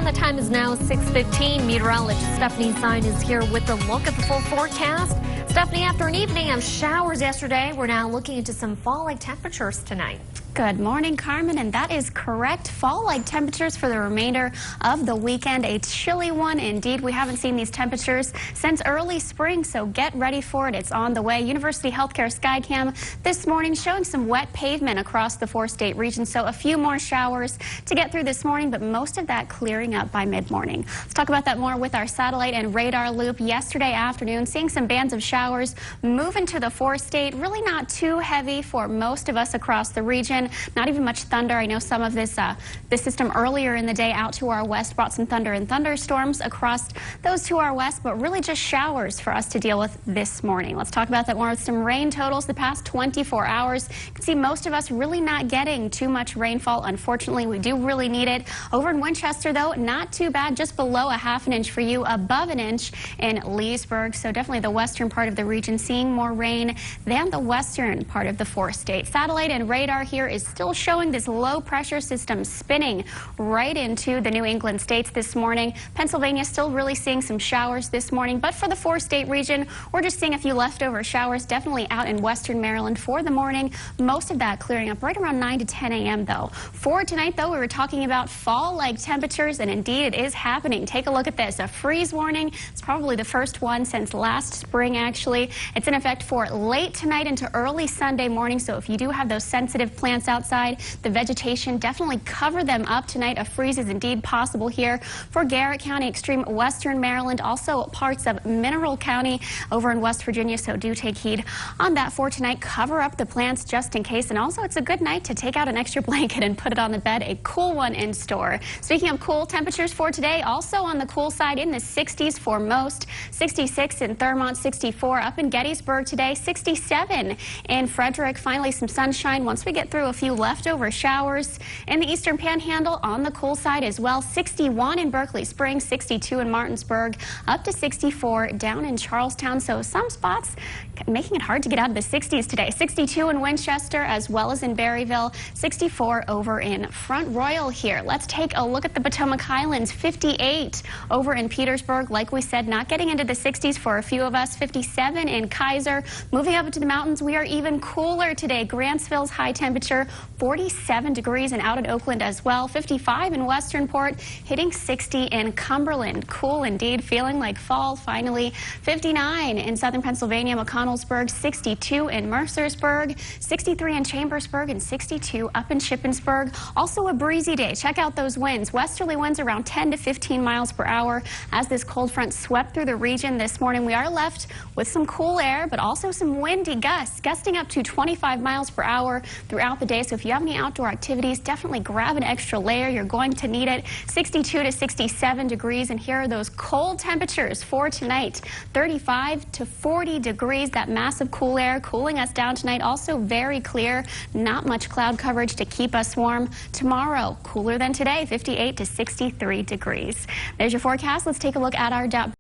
And the time is now 6:15. Meteorologist Stephanie Stein is here with a look at the full forecast. Stephanie, after an evening of showers yesterday, we're now looking into some fall-like temperatures tonight. Good morning, Carmen, and that is correct. Fall-like temperatures for the remainder of the weekend. A chilly one indeed. We haven't seen these temperatures since early spring, so get ready for it. It's on the way. University Healthcare Skycam this morning showing some wet pavement across the four-state region, so a few more showers to get through this morning, but most of that clearing up by mid-morning. Let's talk about that more with our satellite and radar loop. Yesterday afternoon, seeing some bands of showers move into the four-state. Really not too heavy for most of us across the region. Not even much thunder. I know some of this system earlier in the day out to our west brought some thunder and thunderstorms across those to our west, but really just showers for us to deal with this morning. Let's talk about that more with some rain totals the past 24 hours. You can see most of us really not getting too much rainfall. Unfortunately, we do really need it. Over in Winchester, though, not too bad. Just below a half an inch for you, above an inch in Leesburg. So definitely the western part of the region seeing more rain than the western part of the four-state. Satellite and radar here is still showing this low pressure system spinning right into the New England states this morning. Pennsylvania still really seeing some showers this morning, but for the four-state region, we're just seeing a few leftover showers definitely out in western Maryland for the morning. Most of that clearing up right around 9 to 10 a.m. though. For tonight, though, we were talking about fall-like temperatures, and indeed it is happening. Take a look at this. A freeze warning. It's probably the first one since last spring, actually. It's in effect for late tonight into early Sunday morning, so if you do have those sensitive plants outside, the vegetation, definitely cover them up tonight. A freeze is indeed possible here for Garrett County, extreme western Maryland, also parts of Mineral County over in West Virginia, so do take heed on that for tonight. Cover up the plants just in case, and also it's a good night to take out an extra blanket and put it on the bed. A cool one in store. Speaking of cool, temperatures for today also on the cool side in the 60s for most. 66 in Thurmont, 64 up in Gettysburg today, 67 in Frederick. Finally some sunshine once we get through a few leftover showers in the eastern panhandle on the cool side as well. 61 in Berkeley Springs, 62 in Martinsburg, up to 64 down in Charlestown. So some spots making it hard to get out of the 60s today. 62 in Winchester as well as in Berryville, 64 over in Front Royal here. Let's take a look at the Potomac Highlands. 58 over in Petersburg. Like we said, not getting into the 60s for a few of us. 57 in Kaiser. Moving up into the mountains, we are even cooler today. Grantsville's high temperature 47 degrees, and out in Oakland as well. 55 in Westernport, hitting 60 in Cumberland. Cool indeed, feeling like fall finally. 59 in southern Pennsylvania, McConnellsburg, 62 in Mercersburg, 63 in Chambersburg, and 62 up in Shippensburg. Also a breezy day. Check out those winds. Westerly winds around 10 to 15 miles per hour as this cold front swept through the region this morning. We are left with some cool air, but also some windy gusts, gusting up to 25 miles per hour throughout the day. So if you have any outdoor activities, definitely grab an extra layer. You're going to need it. 62 to 67 degrees, and here are those cold temperatures for tonight. 35 to 40 degrees. That massive cool air cooling us down tonight. Also very clear. Not much cloud coverage to keep us warm. Tomorrow, cooler than today, 58 to 63 degrees. There's your forecast. Let's take a look at our